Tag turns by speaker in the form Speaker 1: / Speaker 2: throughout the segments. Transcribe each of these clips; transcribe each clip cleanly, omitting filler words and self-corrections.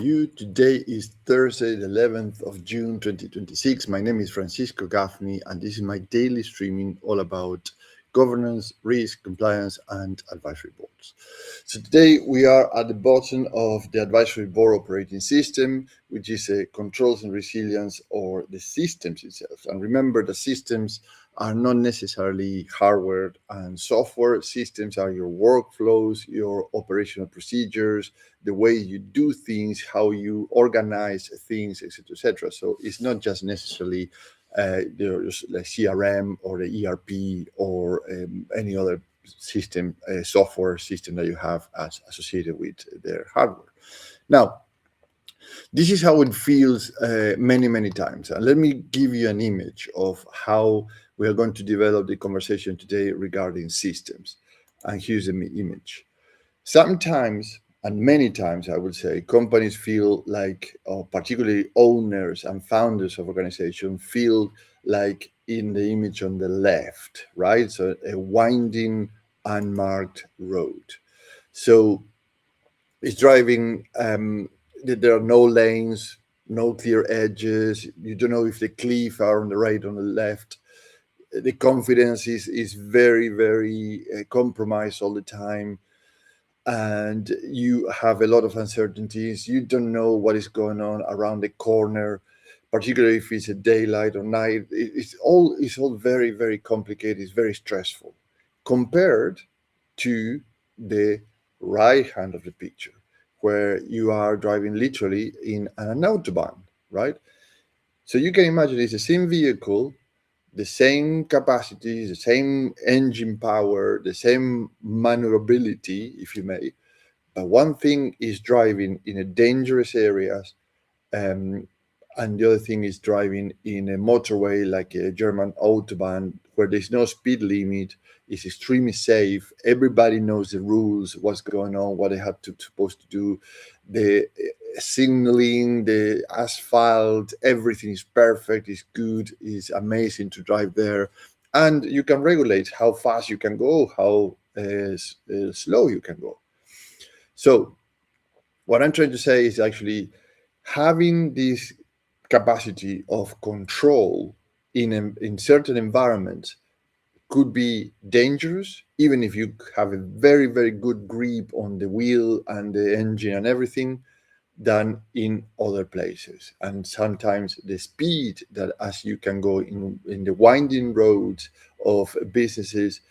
Speaker 1: you. Today is Thursday, the 11th of June, 2026. My name is 𝘆cie迄𝗂𝗿, and this is my daily streaming all about governance, risk, compliance, and advisory boards. So today we are at the bottom of the advisory board operating system, which is a controls and resilience, or the systems itself. And remember, the systems are not necessarily hardware and software. Systems are your workflows, your operational procedures, the way you do things, how you organize things, etc., etc. So it's not just necessarily the CRM or the ERP or any other system, software system that you have as associated with their hardware. Now, this is how it feels many times. And let me give you an image of how we are going to develop the conversation today regarding systems. And here's the image. Sometimes, and many times, I would say, companies feel like, or particularly owners and founders of organizations feel like in the image on the left, right? So a winding, unmarked road. So it's driving, there are no lanes, no clear edges. You don't know if the cliff are on the right or on the left. The confidence is very compromised all the time. And you have a lot of uncertainties. You don't know what is going on around the corner, particularly if it's a daylight or night. It's all very complicated. It's very stressful compared to the right hand of the picture, where you are driving literally in an autobahn, right? So you can imagine it's the same vehicle, the same capacity, the same engine power, the same maneuverability, if you may. But one thing is driving in a dangerous areas, and the other thing is driving in a motorway like a German autobahn, where there's no speed limit. It's extremely safe. Everybody knows the rules, what's going on, what they have to supposed to do. The signaling, the asphalt, everything is perfect, is good, is amazing to drive there. And you can regulate how fast you can go, how slow you can go. So what I'm trying to say is actually having this capacity of control in certain environments could be dangerous, even if you have a very good grip on the wheel and the engine and everything, than in other places. And sometimes the speed that as you can go in the winding roads of businesses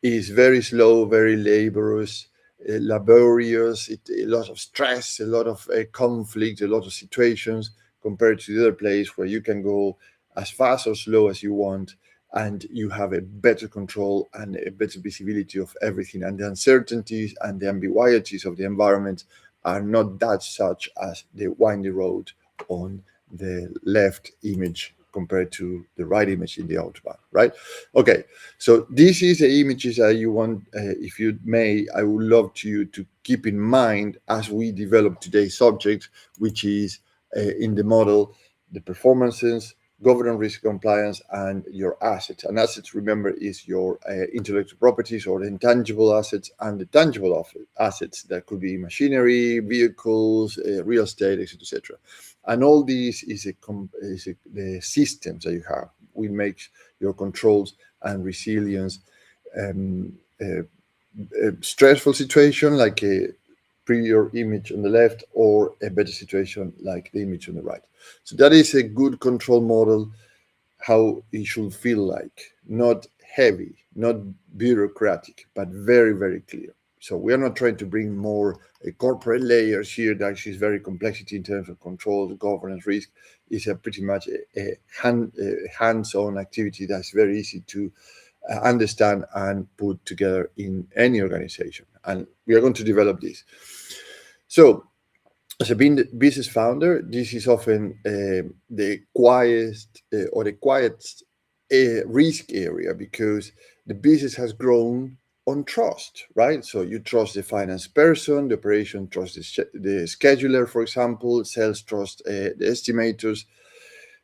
Speaker 1: is very slow, very laborious, laborious, a lot of stress, a lot of conflict, a lot of situations, compared to the other place where you can go as fast or slow as you want, and you have a better control and a better visibility of everything. And the uncertainties and the ambiguities of the environment are not that such as the windy road on the left image compared to the right image in the autobahn, right? Okay, so this is the images that you want, if you may, I would love you to keep in mind as we develop today's subject, which is in the model, the performances, governance, risk, compliance, and your assets. And assets, remember, is your intellectual properties or the intangible assets and the tangible assets. That could be machinery, vehicles, real estate, etc. And all these is the systems that you have. We make your controls and resilience a stressful situation like a previous image on the left, or a better situation like the image on the right. So that is a good control model, how it should feel like. Not heavy, not bureaucratic, but very clear. So we are not trying to bring more corporate layers here. That actually is very complexity in terms of control, governance, risk. It's pretty much a hands-on activity that's very easy to understand and put together in any organization. And we are going to develop this. So as a business founder, this is often the quietest risk area, because the business has grown on trust, right? So you trust the finance person, the operation trusts the scheduler, for example, sales trust the estimators,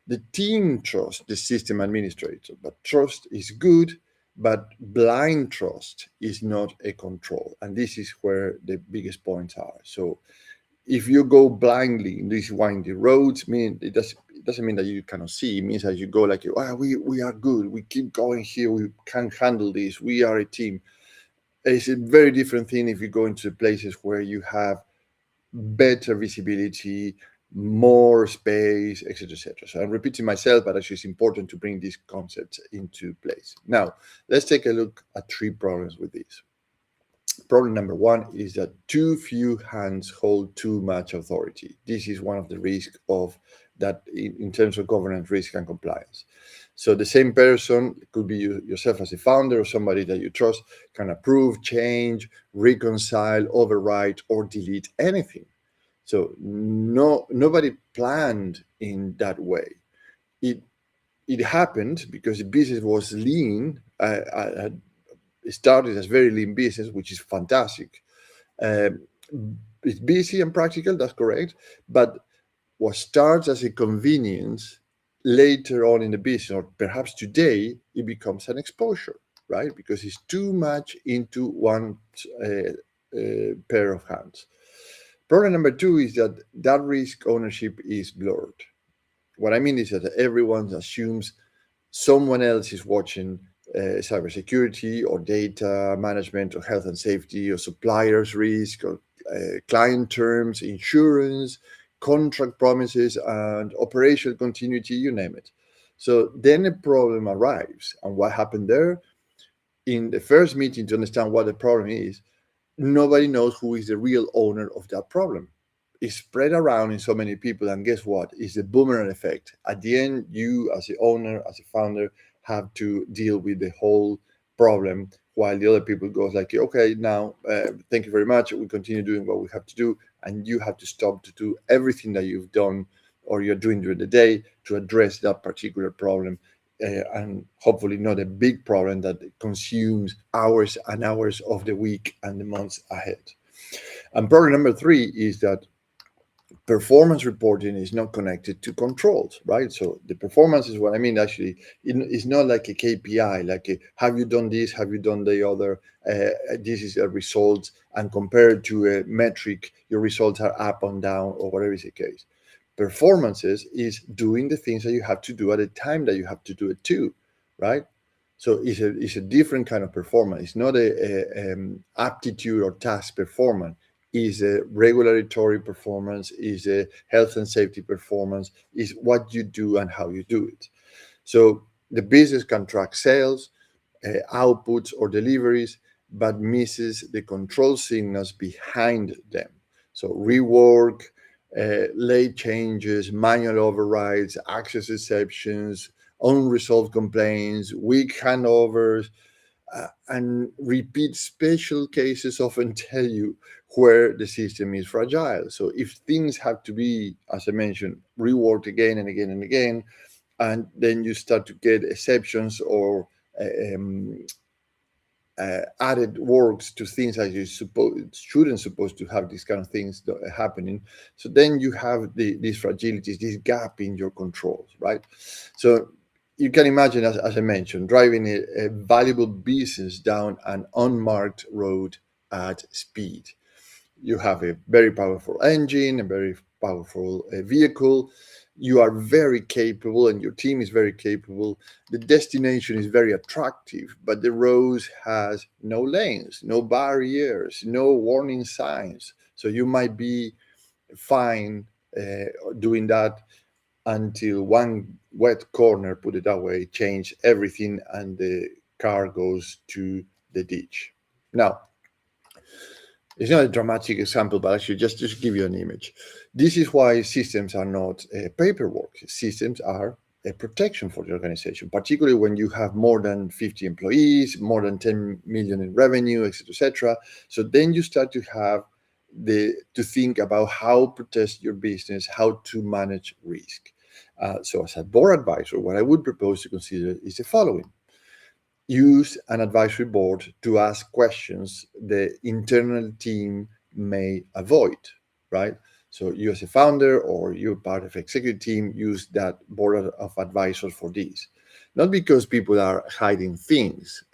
Speaker 1: the team trusts the system administrator. But trust is good, but blind trust is not a control. And this is where the biggest points are. So if you go blindly in these windy roads, it doesn't mean that you cannot see. It means that you go like, we are good. We keep going here. We can handle this. We are a team. It's a very different thing if you go into places where you have better visibility, more space, etc., etc. So I'm repeating myself, but actually it's important to bring these concepts into place. Now, let's take a look at 3 problems with this. Problem number 1 is that too few hands hold too much authority. This is one of the risks of that in terms of governance, risk, and compliance. So the same person, it could be yourself as a founder or somebody that you trust, can approve, change, reconcile, override, or delete anything. So nobody planned in that way. It happened because the business was lean. It started as very lean business, which is fantastic. It's busy and practical, that's correct. But what starts as a convenience later on in the business, or perhaps today, it becomes an exposure, right? Because it's too much into one pair of hands. Problem number 2 is that risk ownership is blurred. What I mean is that everyone assumes someone else is watching cybersecurity or data management or health and safety or suppliers risk or client terms, insurance, contract promises, and operational continuity, you name it. So then a problem arrives. And what happened there? In the first meeting, to understand what the problem is, nobody knows who is the real owner of that problem. It's spread around in so many people, and guess what? It's the boomerang effect. At the end, you as the owner, as a founder, have to deal with the whole problem, while the other people goes like, okay, now, thank you very much. We continue doing what we have to do, and you have to stop to do everything that you've done or you're doing during the day to address that particular problem, and hopefully not a big problem that consumes hours and hours of the week and the months ahead. And problem number 3 is that performance reporting is not connected to controls, right? So the performance is what I mean, actually, it's not like a KPI, like have you done this, have you done the other, this is a result, and compared to a metric, your results are up and down, or whatever is the case. Performances is doing the things that you have to do at the time that you have to do it too, right? So it's a different kind of performance. It's not a aptitude or task performance. Is a regulatory performance, is a health and safety performance, is what you do and how you do it. So the business can track sales, outputs, or deliveries, but misses the control signals behind them. So rework, late changes, manual overrides, access exceptions, unresolved complaints, weak handovers, and repeat special cases often tell you where the system is fragile. So if things have to be, as I mentioned, reworked again and again and again, and then you start to get exceptions or added works to things that you shouldn't supposed to have these kind of things happening. So then you have these fragilities, this gap in your controls, right? So you can imagine, as I mentioned, driving a valuable business down an unmarked road at speed. You have a very powerful engine, a very powerful vehicle. You are very capable and your team is very capable. The destination is very attractive, but the road has no lanes, no barriers, no warning signs. So you might be fine doing that until one wet corner, put it that way, change everything and the car goes to the ditch. Now, it's not a dramatic example, but actually just to give you an image. This is why systems are not paperwork. Systems are a protection for the organization, particularly when you have more than 50 employees, more than 10 million in revenue, etc., etc. So then you start to have to think about how to protect your business, how to manage risk. So as a board advisor, what I would propose to consider is the following. Use an advisory board to ask questions the internal team may avoid, right? So you as a founder or you're part of executive team, use that board of advisors for this. Not because people are hiding things.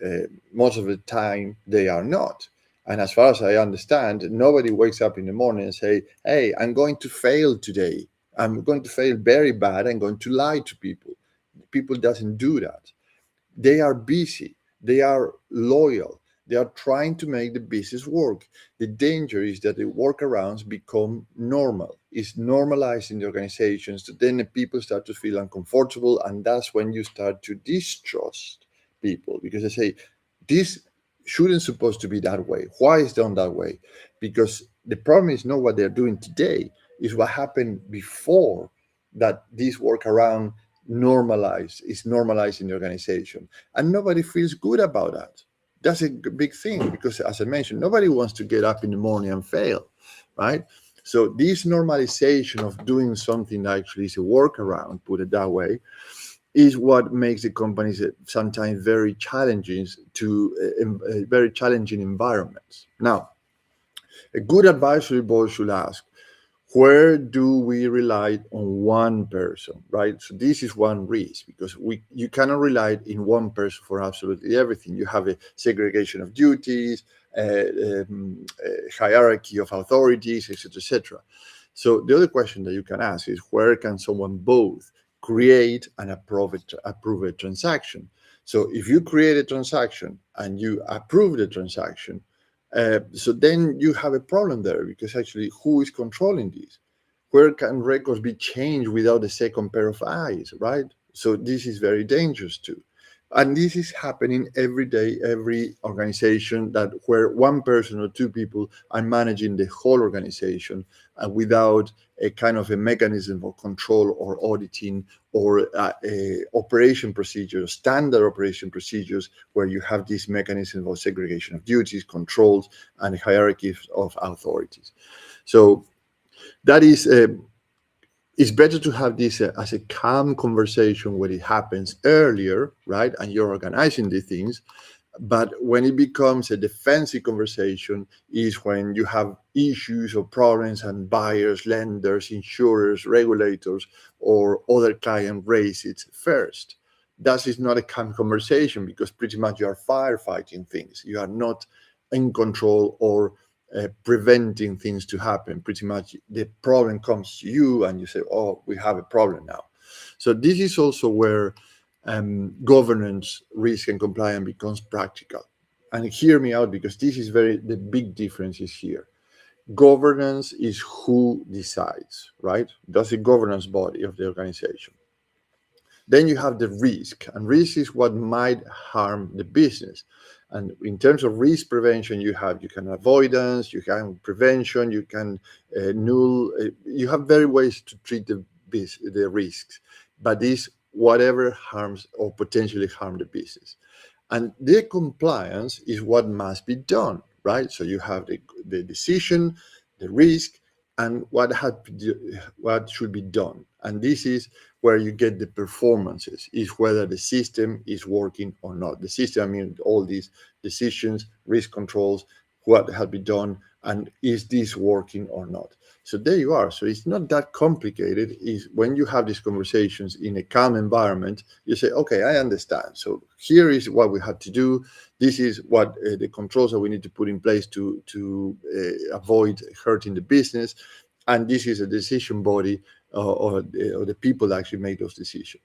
Speaker 1: Most of the time they are not. And as far as I understand, nobody wakes up in the morning and say, hey, I'm going to fail today. I'm going to fail very bad. I'm going to lie to people. People doesn't do that. They are busy. They are loyal. They are trying to make the business work. The danger is that the workarounds become normal. It's normalized in the organizations. So then the people start to feel uncomfortable, and that's when you start to distrust people, because they say, this shouldn't supposed to be that way. Why is it done that way? Because the problem is not what they're doing today, is what happened before that this workaround is normalized in the organization, and nobody feels good about that. That's a big thing, because as I mentioned, nobody wants to get up in the morning and fail, right? So this normalization of doing something that actually is a workaround, put it that way, is what makes the companies sometimes very challenging very challenging environments. Now, a good advisory board should ask, where do we rely on one person, right? So this is one risk, because you cannot rely in one person for absolutely everything. You have a segregation of duties, hierarchy of authorities, etc., etc. So the other question that you can ask is, where can someone both create and approve a transaction? So if you create a transaction and you approve the transaction, so then you have a problem there, because actually, who is controlling this? Where can records be changed without a second pair of eyes, right? So this is very dangerous too. And this is happening every day, every organization, that where one person or two people are managing the whole organization without a kind of a mechanism of control or auditing, or operation procedures, standard operation procedures, where you have this mechanism of segregation of duties, controls, and hierarchies of authorities. So that is it's better to have this as a calm conversation when it happens earlier, right? And you're organizing these things. But when it becomes a defensive conversation is when you have issues or problems and buyers, lenders, insurers, regulators, or other client raise it first. That is not a calm conversation, because pretty much you are firefighting things. You are not in control or preventing things to happen. Pretty much the problem comes to you and you say, oh, we have a problem now. So this is also where governance, risk, and compliance becomes practical. And hear me out, because this is the big difference is here. Governance is who decides, right? That's the governance body of the organization. Then you have the risk, and risk is what might harm the business. And in terms of risk prevention, you can avoidance, you can prevention, you can you have various ways to treat the risks, but this whatever harms or potentially harm the business. And the compliance is what must be done, right? So you have the decision, the risk, and what should be done. And this is where you get the performances, is whether the system is working or not. The system, I mean, all these decisions, risk controls, what has been done, and is this working or not? So there you are. So it's not that complicated. Is when you have these conversations in a calm environment, you say, okay, I understand. So here is what we have to do. This is what the controls that we need to put in place to avoid hurting the business. And this is a decision body or the people that actually make those decisions.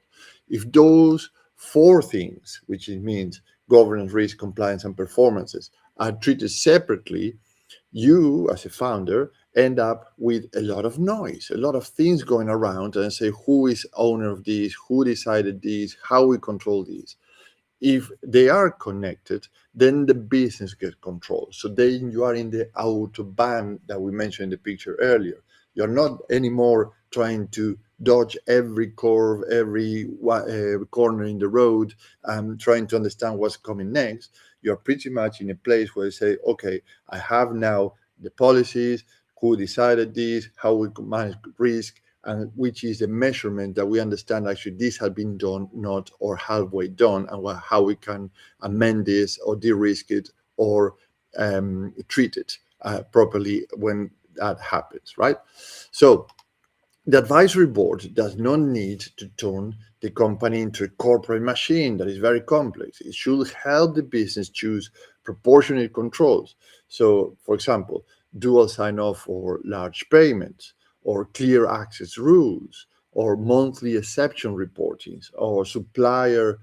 Speaker 1: If those four things, which it means governance, risk, compliance, and performances, are treated separately, you as a founder end up with a lot of noise, a lot of things going around, and say, who is owner of this, who decided this, how we control this. If they are connected, then the business gets controlled. So then you are in the autobahn that we mentioned in the picture earlier. You're not anymore trying to dodge every curve, every corner in the road, trying to understand what's coming next. You're pretty much in a place where you say, okay, I have now the policies, who decided this, how we manage risk, and which is the measurement that we understand actually this has been done, not or halfway done, and how we can amend this or de-risk it or treat it properly when that happens, right? So the advisory board does not need to turn the company into a corporate machine that is very complex. It should help the business choose proportionate controls. So, for example, dual sign-off for large payments, or clear access rules, or monthly exception reportings, or supplier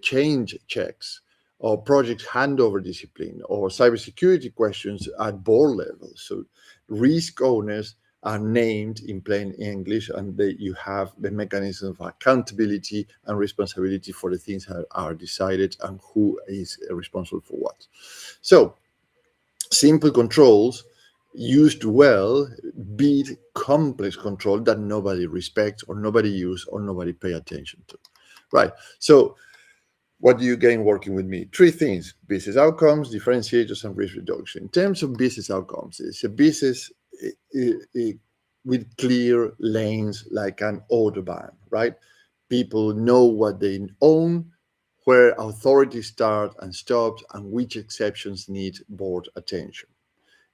Speaker 1: change checks, or project handover discipline, or cybersecurity questions at board level. So risk owners are named in plain English, and you have the mechanism of accountability and responsibility for the things that are decided and who is responsible for what. So simple controls used well beat complex control that nobody respects or nobody uses or nobody pay attention to. Right. So what do you gain working with me? Three things: business outcomes, differentiators, and risk reduction. In terms of business outcomes, it's a business with clear lanes like an autobahn, right? People know what they own, where authority starts and stops, and which exceptions need board attention.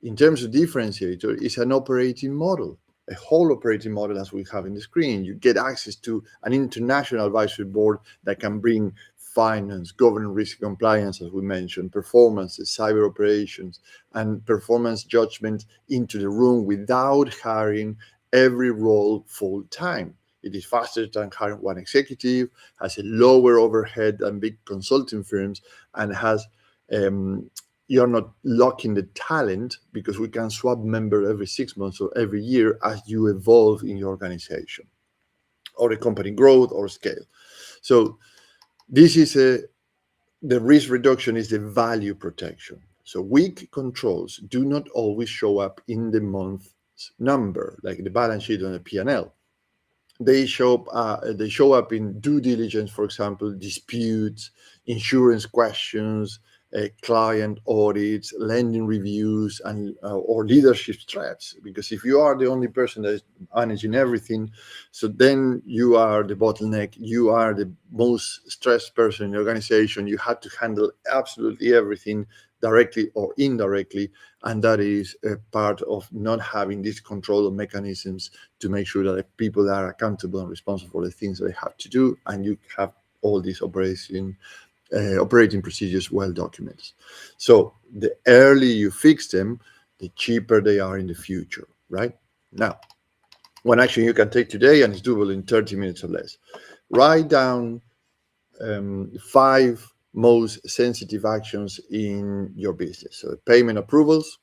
Speaker 1: In terms of differentiator, it's an operating model, a whole operating model as we have in the screen. You get access to an international advisory board that can bring finance, governance, risk compliance, as we mentioned, performance, cyber operations, and performance judgment into the room without hiring every role full time. It is faster than hiring one executive, has a lower overhead than big consulting firms, and has you're not locking the talent because we can swap member every 6 months or every year as you evolve in your organization or the company growth or scale. So this is the risk reduction is the value protection. So weak controls do not always show up in the month's number, like the balance sheet on the P&L. They show up in due diligence, for example, disputes, insurance questions, client audits, lending reviews, and or leadership threats. Because if you are the only person that is managing everything, so then you are the bottleneck. You are the most stressed person in the organization. You have to handle absolutely everything directly or indirectly, and that is a part of not having these control mechanisms to make sure that people are accountable and responsible for the things they have to do, and you have all these operating procedures well documented. So the earlier you fix them, the cheaper they are in the future, right? Now, one action you can take today, and it's doable in 30 minutes or less. Write down 5 most sensitive actions in your business. So payment approvals,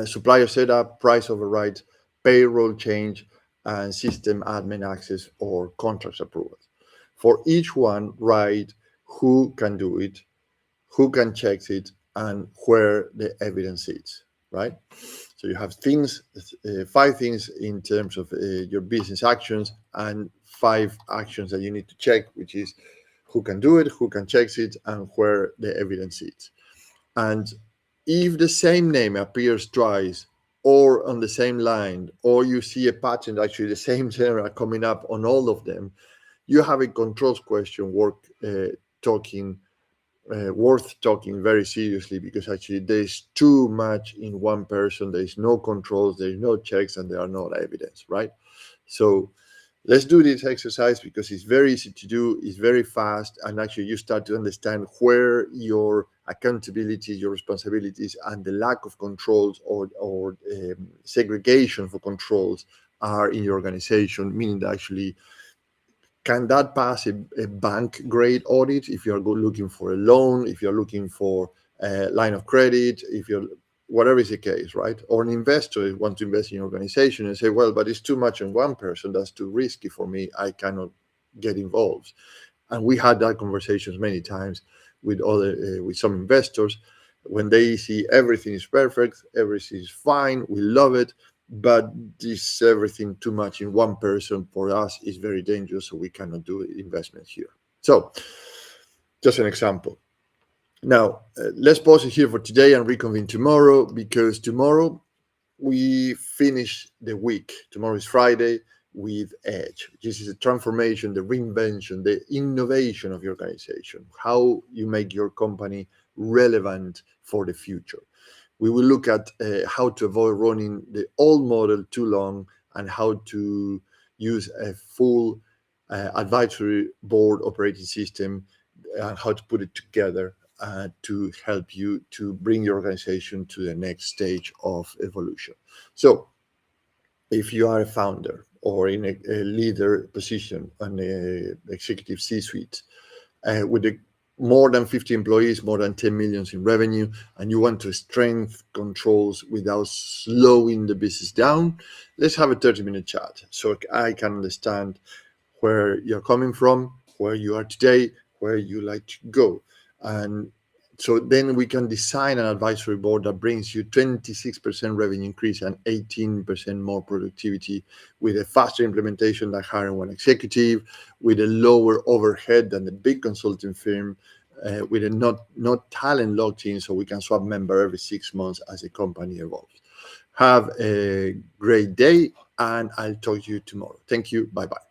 Speaker 1: supplier setup, price override, payroll change, and system admin access or contracts approvals. For each one, write who can do it, who can check it, and where the evidence is, right? So you have 5 things in terms of your business actions, and 5 actions that you need to check, which is who can do it, who can check it, and where the evidence is. And if the same name appears twice or on the same line, or you see a pattern, actually the same genre coming up on all of them, you have a controls question worth talking very seriously, because actually there's too much in one person. There's no controls, there's no checks, and there are no evidence, right? So let's do this exercise because it's very easy to do, it's very fast, and actually you start to understand where your accountability, your responsibilities, and the lack of controls or segregation for controls are in your organization, meaning that actually can that pass a bank grade audit if you're looking for a loan, if you're looking for a line of credit, if you're whatever is the case, right? Or an investor wants to invest in your organization and say, well, but it's too much on one person, that's too risky for me, I cannot get involved. And we had that conversations many times with some investors when they see everything is perfect, everything is fine, we love it, but this everything too much in one person for us is very dangerous, so we cannot do investments here. So just an example. Now, let's pause it here for today and reconvene tomorrow, because tomorrow we finish the week. Tomorrow is Friday with Edge. This is a transformation, the reinvention, the innovation of your organization, how you make your company relevant for the future. We will look at how to avoid running the old model too long and how to use a full advisory board operating system and how to put it together to help you to bring your organization to the next stage of evolution. So if you are a founder or in a leader position on the executive C-suite with more than 50 employees, more than 10 million in revenue, and you want to strengthen controls without slowing the business down, let's have a 30-minute chat so I can understand where you're coming from, where you are today, where you like to go. And so then we can design an advisory board that brings you 26% revenue increase and 18% more productivity with a faster implementation than hiring one executive, with a lower overhead than the big consulting firm, with a not talent locked in, so we can swap member every 6 months as the company evolves. Have a great day, and I'll talk to you tomorrow. Thank you. Bye-bye.